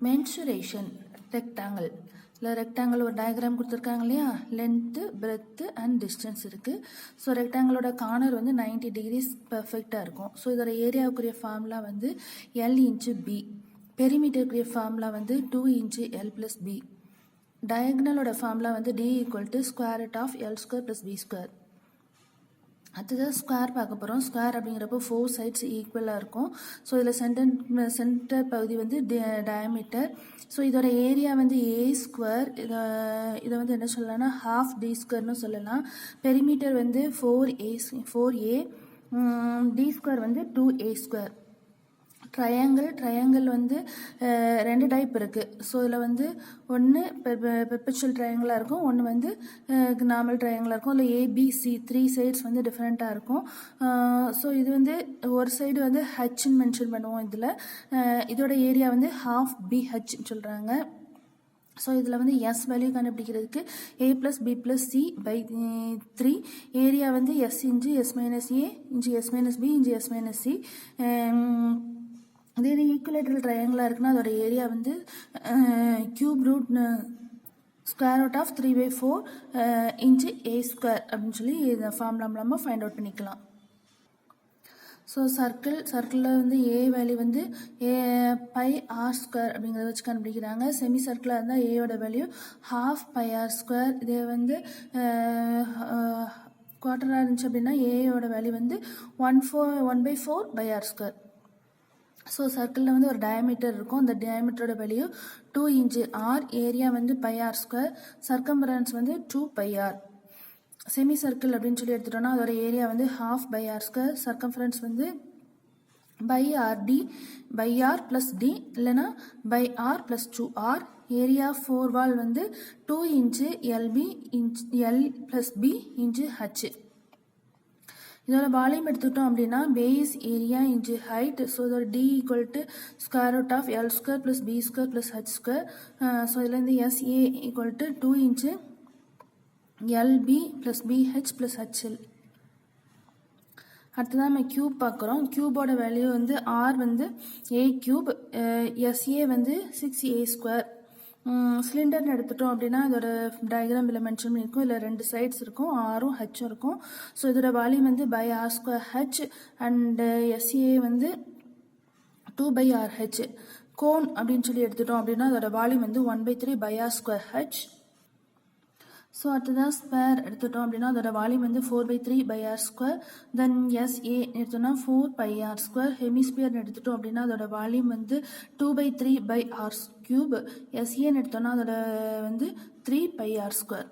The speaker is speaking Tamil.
Mensuration rectangle. இல்லை ரெக்டாங்கிள் ஒரு டயக்ராம் கொடுத்துருக்காங்க இல்லையா, லென்த்து பிரெத்து அண்ட் டிஸ்டன்ஸ் இருக்குது. ஸோ ரெக்டாங்கிளோட கார்னர் வந்து 90 டிகிரிஸ் பர்ஃபெக்டாக இருக்கும். ஸோ இதோட ஏரியாவுக்குரிய ஃபார்முலா வந்து L இன்ச்சு பி. பெரிமீட்டருக்குரிய ஃபார்முலா வந்து 2 இன்ச்சு எல் ப்ளஸ் பி. டயக்னலோட ஃபார்முலா வந்து D equal to square root of L square plus B square. அடுத்தது ஸ்கொயர் பார்க்க போகிறோம். ஸ்கொயர் அப்படிங்கிறப்போ 4 சைட்ஸ் ஈக்குவலாக இருக்கும். ஸோ இதில் சென்டர் பகுதி வந்து டயமீட்டர். ஸோ இதோட ஏரியா வந்து ஏ ஸ்கொயர். இதை வந்து என்ன சொல்லலாம்னா ஹாஃப் டி ஸ்கொயர்னு சொல்லலாம். பெரிமீட்டர் வந்து 4A. டி ஸ்கொயர் வந்து 2A ஸ்கொயர். ட்ரையாங்கிள் வந்து ரெண்டு டைப் இருக்குது. ஸோ இதில் வந்து ஒன்று பெர்பெச்சுவல் ட்ரையாங்கிளாக இருக்கும், ஒன்று வந்து நார்மல் ட்ரையாங்கிளாக இருக்கும். இல்லை ஏபிசி 3 சைட்ஸ் வந்து டிஃப்ரெண்ட்டாக இருக்கும். ஸோ இது வந்து ஒரு சைடு வந்து ஹச்ன்னு மென்ஷன் பண்ணுவோம். இதில் இதோட ஏரியா வந்து ஹாஃப் பிஹெச்ன்னு சொல்கிறாங்க. ஸோ இதில் வந்து எஸ் வேல்யூ கண்டுபிடிக்கிறதுக்கு A + B + C by 3. Area வந்து S into S minus A into S minus B into S minus C. இதே ஈக்குவலேட்டரல் ட்ரையாங்கிளாக இருக்குன்னா அதோட ஏரியா வந்து cube root square root of 3/4 into A square அப்படின்னு சொல்லி இந்த ஃபார்முலா மூலமாக ஃபைண்ட் அவுட் பண்ணிக்கலாம். ஸோ சர்க்கிளில் வந்து ஏ வேல்யூ வந்து பை ஆர் ஸ்கொயர் அப்படிங்கிறத வச்சு கண்டுபிடிக்கிறாங்க. செமி சர்க்கிளாக இருந்தால் ஏயோட வேல்யூ ½ பை ஆர் ஸ்கொயர். இதே வந்து குவார்டராக இருந்துச்சு அப்படின்னா ஏயோட வேல்யூ வந்து 1/4 பை ஆர் ஸ்கொயர். ஸோ சர்க்கிளில் வந்து ஒரு டயமீட்டர் இருக்கும். அந்த டயமீட்டரோட வேல்யூ 2 இன்ச்சு ஆர். ஏரியா வந்து பை ஆர் ஸ்கொயர். சர்க்கம்பரன்ஸ் வந்து 2 பை ஆர். செமி சர்க்கிள் அப்படின்னு சொல்லி எடுத்துட்டோம்னா அதோட ஏரியா வந்து ½ பை ஆர் ஸ்கொயர். சர்க்கம்ஃபரன்ஸ் வந்து pi R D pi R plus D இல்லைனா pi R plus 2R. Area 4 wall வந்து 2 into L B into L plus B into H. இதோட வால்யூம் எடுத்துக்கிட்டோம் அப்படின்னா base area into height. So இதோட D equal to square root of L square plus B square plus H square. So இதுலேருந்து S A equal to 2 into L B plus B H plus HL. அடுத்ததான் நம்ம கியூப் பார்க்குறோம். கியூபோட வேல்யூ வந்து ஆர் வந்து ஏ கியூப், எஸ்ஏ வந்து 6A ஸ்கொயர். சிலிண்டர்னு எடுத்துட்டோம் அப்படின்னா அதோட டயக்ராம் இதில் மென்ஷன் பண்ணியிருக்கும். இதில் 2 சைட்ஸ் இருக்கும், ஆரும் ஹச்சும் இருக்கும். ஸோ இதோட வால்யூம் வந்து pi R square h and SA வந்து 2 பை ஆர் ஹெச். கோன் அப்படின்னு சொல்லி எடுத்துட்டோம் அப்படின்னா அதோட வால்யூம் வந்து 1/3 pi R square h. So அடுத்ததான் ஸ்பேர் எடுத்துட்டோம் அப்படின்னா அதோட வால்யூம் வந்து 4/3 pi R square. Then SA எடுத்தோம்னா 4 பை ஆர் ஸ்கொயர். ஹெமிஸ்பியர்னு எடுத்துட்டோம் அப்படின்னா அதோட வால்யூம் வந்து 2/3 பை ஆர் கியூப். எஸ்ஏன்னு எடுத்தோம்னா அதோட வந்து 3 பை ஆர் ஸ்கொயர்.